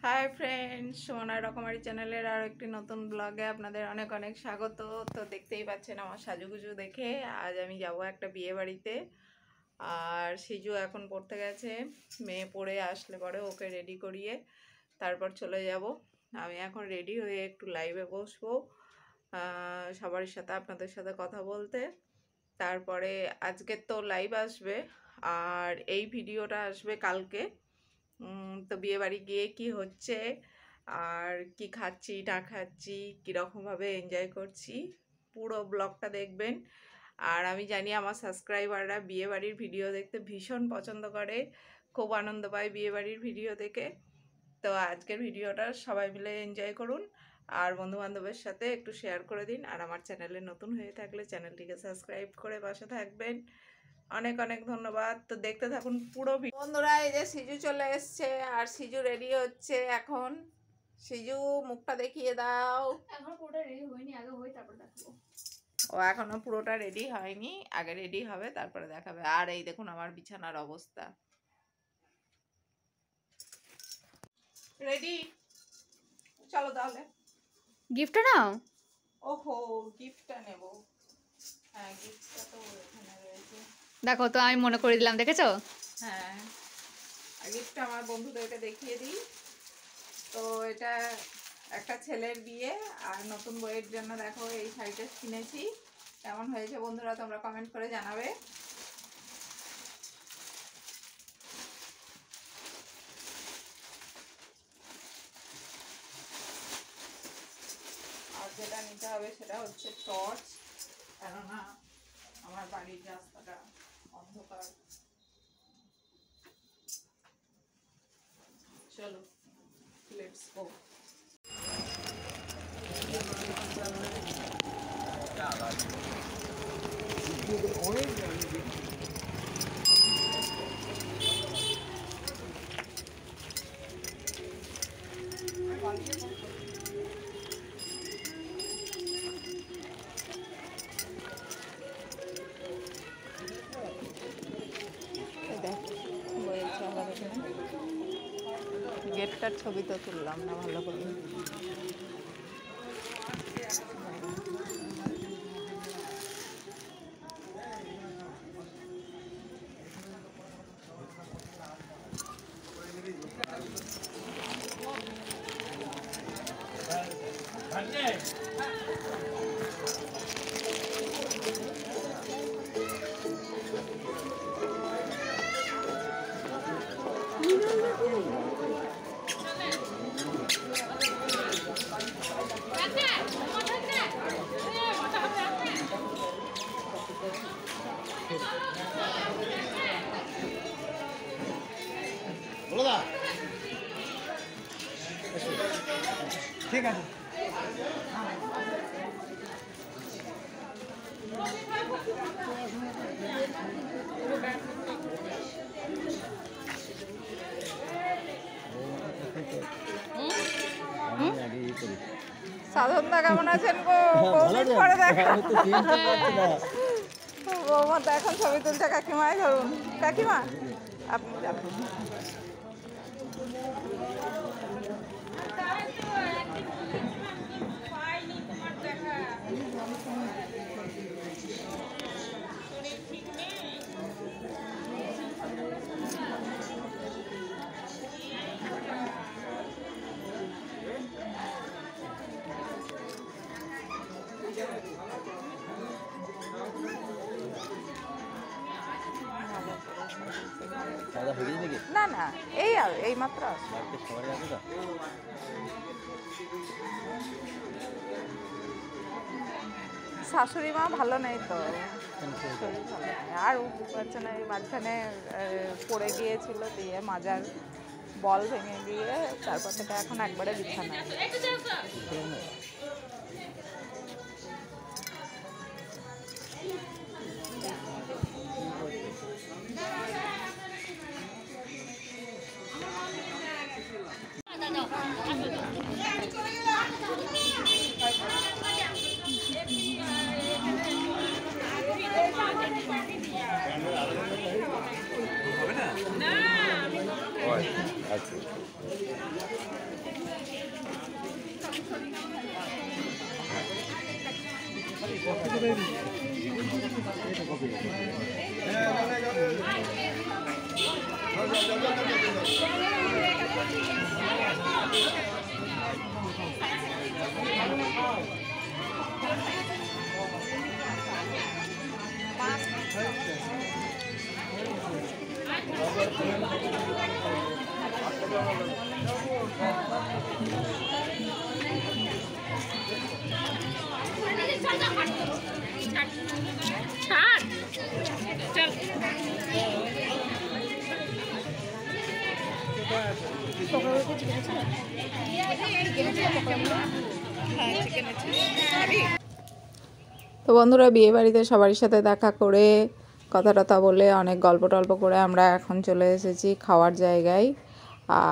Hi friends, সোনার রকমারি চ্যানেলের আর একটি নতুন ব্লগে আপনাদের অনেক অনেক স্বাগত। তো দেখতেই পাচ্ছেন আমার সাজুগুজু দেখে আজ আমি যাব একটা বিয়ে বাড়িতে। আর সিজু এখন পড়তে গেছে, মেয়ে পড়ে আসলে পরে ওকে রেডি করিয়ে তারপর চলে যাব। আমি এখন রেডি হয়ে একটু লাইভে বসবো সবার সাথে, আপনাদের সাথে কথা বলতে। তারপরে আজকে তো লাইভ আসবে আর এই ভিডিওটা আসবে কালকে। তো বিয়ে বাড়ি গিয়ে কি হচ্ছে আর কি খাচ্ছি না খাচ্ছি, কীরকমভাবে এনজয় করছি, পুরো ব্লগটা দেখবেন। আর আমি জানি আমার সাবস্ক্রাইবাররা বিয়ে বাড়ির ভিডিও দেখতে ভীষণ পছন্দ করে, খুব আনন্দ পায় বিয়ে বাড়ির ভিডিও দেখে। তো আজকের ভিডিওটা সবাই মিলে এনজয় করুন আর বন্ধুবান্ধবের সাথে একটু শেয়ার করে দিন। আর আমার চ্যানেলে নতুন হয়ে থাকলে চ্যানেলটিকে সাবস্ক্রাইব করে পাশে থাকবেন। অনেক অনেক ধন্যবাদ। তো দেখতে থাকুন পুরো বন্ধুরা। এই যে সিজু চলে এসছে আর সিজু রেডি হচ্ছে এখন। সিজু মুখটা দেখিয়ে দাও। এখন পুরোটা রেডি হয়নি, আগে হই তারপর দেখাবো। ও এখনো পুরোটা রেডি হয়নি, আগে রেডি হবে তারপরে দেখাবে। আর এই দেখুন আমার বিছানার অবস্থা। রেডি, চলো তাহলে। গিফটটা নাও। ওহো, গিফটটা নেব। হ্যাঁ, গিফটটা তো এখানে রয়েছে। দেখো তো, আমি মনে করে দিলাম, দেখেছো? হ্যাঁ, আর গিফটটা আমার বন্ধুদেরকে দেখিয়ে দিই। তো এটা একটা ছেলের বিয়ে আর নতুন বইয়ের জন্য দেখো এই শাড়িটা কিনেছি। কেমন হয়েছে বন্ধুরা তোমরা কমেন্ট করে জানাবে। আর যেটা নিতে হবে সেটা হচ্ছে টর্চ, কেননা আমার বাড়ির রাস্তাটা অন্ধকার। চলো, লেটস গো। গেটটার ছবি তো তুললাম না ভালো করে। ঠিক আছে। সাধনদা কেমন আছেন গো? বহুদিন পরে দেখা। বৌমা তো এখন ছবি তুলছে, কাকিমাই ধরুন। কাকিমা আপনি যাবেন। না না, এই মাত্র শাশুড়ি মা ভালো নেই তো, শরীর ভালো নেই। আর উঠতে পারছে না, এই মাঝখানে পড়ে গিয়েছিল, দিয়ে মাজার বল ভেঙে গিয়ে তারপর থেকে এখন একবারে বিছানায়। তো বন্ধুরা, বিয়ে বাড়িতে সবারই সাথে দেখা করে কথা টথা বলে অনেক গল্প টল্প করে আমরা এখন চলে এসেছি খাওয়ার জায়গায়।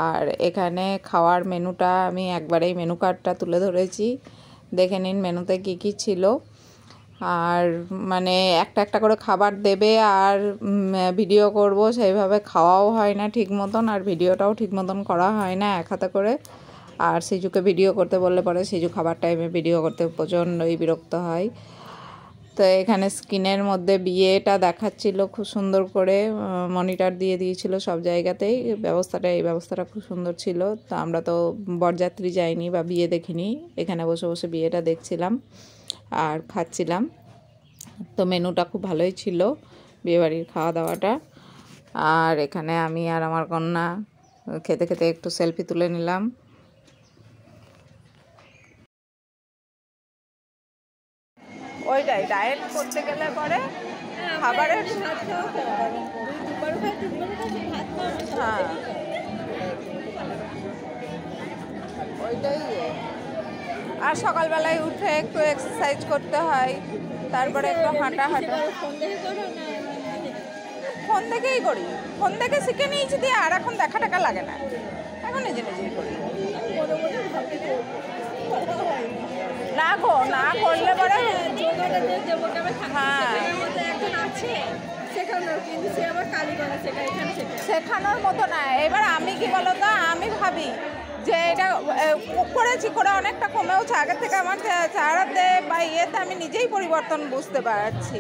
আর এখানে খাওয়ার মেনুটা আমি একবারেই মেনু কার্ডটা তুলে ধরেছি, দেখে নিন মেনুতে কি কি ছিল। আর মানে একটা একটা করে খাবার দেবে আর ভিডিও করব, সেইভাবে খাওয়াও হয় না ঠিক মতন, আর ভিডিওটাও ঠিক মতন করা হয় না এক হাতে করে। আর সিজুকে ভিডিও করতে বললে পরে সিজু খাবার টাইমে ভিডিও করতে প্রচণ্ডই বিরক্ত হয়। তো এখানে স্ক্রিনের মধ্যে বিয়েটা দেখাচ্ছিল খুব সুন্দর করে, মনিটর দিয়ে দিয়েছিল সব জায়গাতেই। এই ব্যবস্থাটা খুব সুন্দর ছিল। তো আমরা তো বরযাত্রী যাইনি বা বিয়ে দেখিনি, এখানে বসে বসে বিয়েটা দেখছিলাম আর খাচ্ছিলাম। তো মেনুটা খুব ভালোই ছিল বিয়েবাড়ির খাওয়া দাওয়াটা। আর এখানে আমি আর আমার কন্যা খেতে খেতে একটু সেলফি তুলে নিলাম। ওইটাই ডায়েট করতে গেলে পরে খাবারের হ্যাঁ ওইটাই। আর সকালবেলায় উঠে একটু এক্সারসাইজ করতে হয়, তারপরে একটু হাঁটা ফোন দেখেই করি, ফোন দেখে শিখে নিয়েছি দিয়ে আর এখন দেখা টাকা লাগে না, এখন নিজে নিজেই করি। না গো, না করলে পরে শেখানোর মতো না। এবার আমি কি বলতো, আমি ভাবি যে এটা করেছি, করে অনেকটা কমেওছে আগের থেকে। আমার চেহারাতে বা ইয়েতে আমি নিজেই পরিবর্তন বুঝতে পারছি।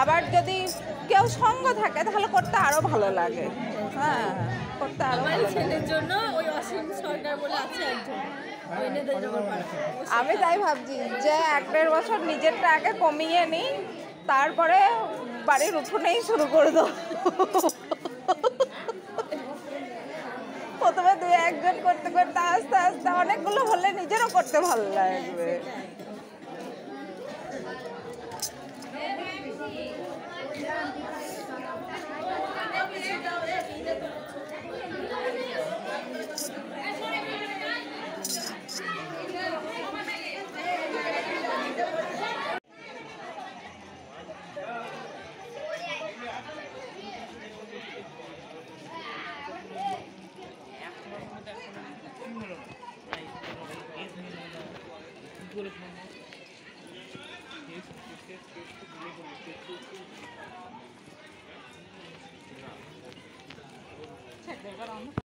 আবার যদি কেউ সঙ্গ থাকে তাহলে করতে আরো ভালো লাগে। হ্যাঁ, করতে আরো ভালো লাগে। আমি তাই ভাবছি যে 1-1.5 বছর নিজেরটা আগে কমিয়ে নিই, তারপরে বাড়ির উঠোনেই শুরু করে দেবো। প্রথমে 2-1 জন করতে করতে আস্তে আস্তে অনেকগুলো হলে নিজেরও করতে ভালো লাগবে।